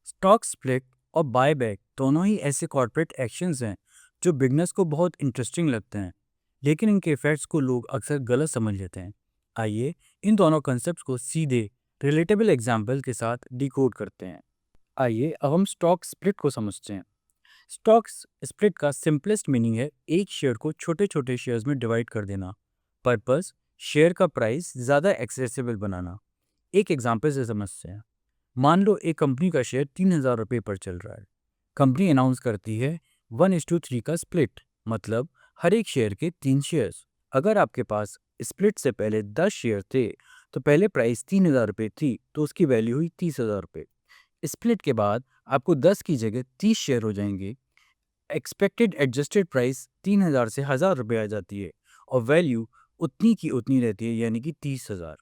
Stock split और buyback दोनों ही ऐसे कॉर्पोरेट एक्शंस हैं जो बिगनर्स को बहुत इंटरेस्टिंग लगते हैं, लेकिन इनके इफेक्ट्स को लोग अक्सर गलत समझ लेते हैं। आइए इन दोनों कंसेप्ट को सीधे रिलेटेबल एग्जाम्पल के साथ डिकोड करते हैं। आइए अब हम स्टॉक स्प्लिट को समझते हैं। स्टॉक स्प्लिट का सिंपलेस्ट मीनिंग है एक शेयर को छोटे छोटे शेयर्स में डिवाइड कर देना। पर्पस, शेयर का प्राइस ज़्यादा एक्सेसिबल बनाना। एक एग्जाम्पल से समझते हैं। मान लो एक कंपनी का शेयर 3,000 रुपये पर चल रहा है। कंपनी अनाउंस करती है 1:3 का स्प्लिट, मतलब हर एक शेयर के 3 शेयर्स। अगर आपके पास स्प्लिट से पहले 10 शेयर थे तो पहले प्राइस 3,000 रुपये थी, तो उसकी वैल्यू हुई 30,000 रुपये। स्प्लिट के बाद आपको 10 की जगह 30 शेयर हो जाएंगे। एक्सपेक्टेड एडजस्टेड प्राइस 3,000 से 1,000 रुपये आ जाती है और वैल्यू उतनी की उतनी रहती है, यानी कि 30,000।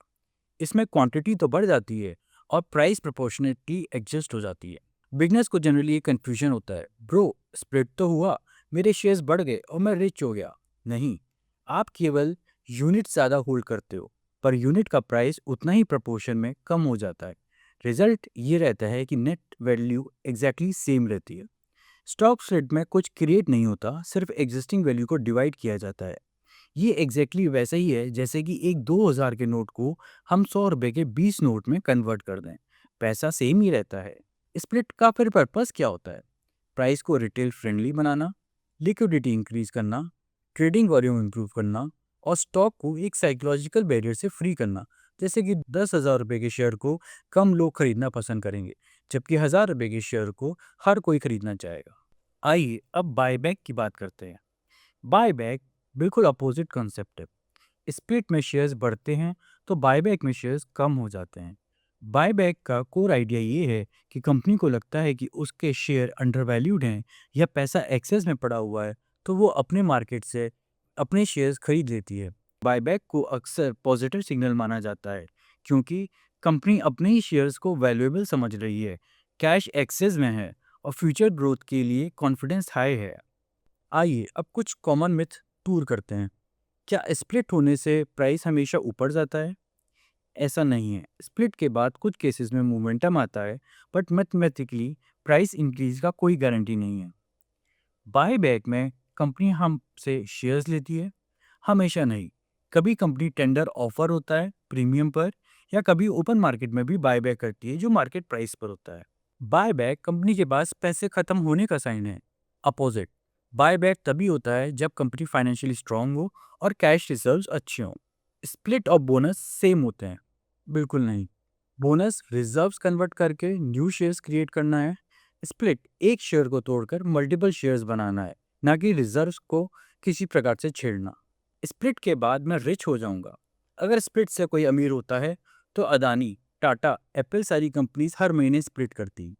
इसमें क्वांटिटी तो बढ़ जाती है और प्राइस प्रोपोर्शनेटली एडजस्ट हो जाती है। बिगनर्स को जनरली ये कंफ्यूजन होता है, ब्रो स्प्लिट तो हुआ, मेरे शेयर्स बढ़ गए और मैं रिच हो गया। नहीं, आप केवल यूनिट ज़्यादा होल्ड करते हो, पर यूनिट का प्राइस उतना ही प्रपोर्शन में कम हो जाता है। रिजल्ट ये रहता है कि नेट वैल्यू एग्जैक्टली सेम रहती है। स्टॉक स्प्लिट में कुछ क्रिएट नहीं होता, सिर्फ एग्जिस्टिंग वैल्यू को डिवाइड किया जाता है। ये एग्जैक्टली वैसा ही है जैसे कि एक 2,000 के नोट को हम 100 रुपए के 20 नोट में कन्वर्ट कर दें। पैसा सेम ही रहता है। स्प्लिट का फिर पर्पस क्या होता है? प्राइस को रिटेल फ्रेंडली बनाना, लिक्विडिटी इंक्रीज करना, ट्रेडिंग वॉल्यूम इंप्रूव करना और स्टॉक को एक साइकोलॉजिकल बैरियर से फ्री करना। जैसे कि 10,000 रुपये के शेयर को कम लोग खरीदना पसंद करेंगे, जबकि 1,000 रुपये के शेयर को हर कोई खरीदना चाहेगा। आइए अब बायबैक की बात करते हैं। बायबैक बिल्कुल अपोजिट कॉन्सेप्ट है। स्प्लिट में शेयर्स बढ़ते हैं तो बायबैक में शेयर्स कम हो जाते हैं। बायबैक का कोर आइडिया ये है कि कंपनी को लगता है कि उसके शेयर अंडरवैल्यूड हैं या पैसा एक्सेस में पड़ा हुआ है, तो वो अपने मार्केट से अपने शेयर्स खरीद लेती है। बायबैक को अक्सर पॉजिटिव सिग्नल माना जाता है, क्योंकि कंपनी अपने ही शेयर्स को वैल्यूएबल समझ रही है, कैश एक्सेस में है और फ्यूचर ग्रोथ के लिए कॉन्फिडेंस हाई है। आइए अब कुछ कॉमन मिथ टूर करते हैं। क्या स्प्लिट होने से प्राइस हमेशा ऊपर जाता है? ऐसा नहीं है। स्प्लिट के बाद कुछ केसेस में मोमेंटम आता है, बट मैथमेटिकली प्राइस इंक्रीज का कोई गारंटी नहीं है। बाय बैक में कंपनी हमसे शेयर्स लेती है, हमेशा नहीं। कभी कंपनी टेंडर ऑफर होता है प्रीमियम पर, या कभी ओपन मार्केट में भी बाय बैक करती है जो मार्केट प्राइस पर होता है। बाय बैक कंपनी के पास पैसे खत्म होने का साइन है। अपोजिट, बाय बैक तभी होता है जब कंपनी फाइनेंशियली स्ट्रांग हो और कैश रिजर्व्स अच्छे हों। स्प्लिट और बोनस सेम होते हैं? बिल्कुल नहीं। बोनस रिजर्व्स कन्वर्ट करके न्यू शेयर्स क्रिएट करना है। स्प्लिट एक शेयर को तोड़कर मल्टीपल शेयर्स बनाना है, ना कि रिजर्व्स को किसी प्रकार से छेड़ना। स्प्लिट के बाद मैं रिच हो जाऊंगा। अगर स्प्लिट से कोई अमीर होता है तो अदानी, टाटा, एप्पल सारी कंपनीज हर महीने स्प्लिट करती।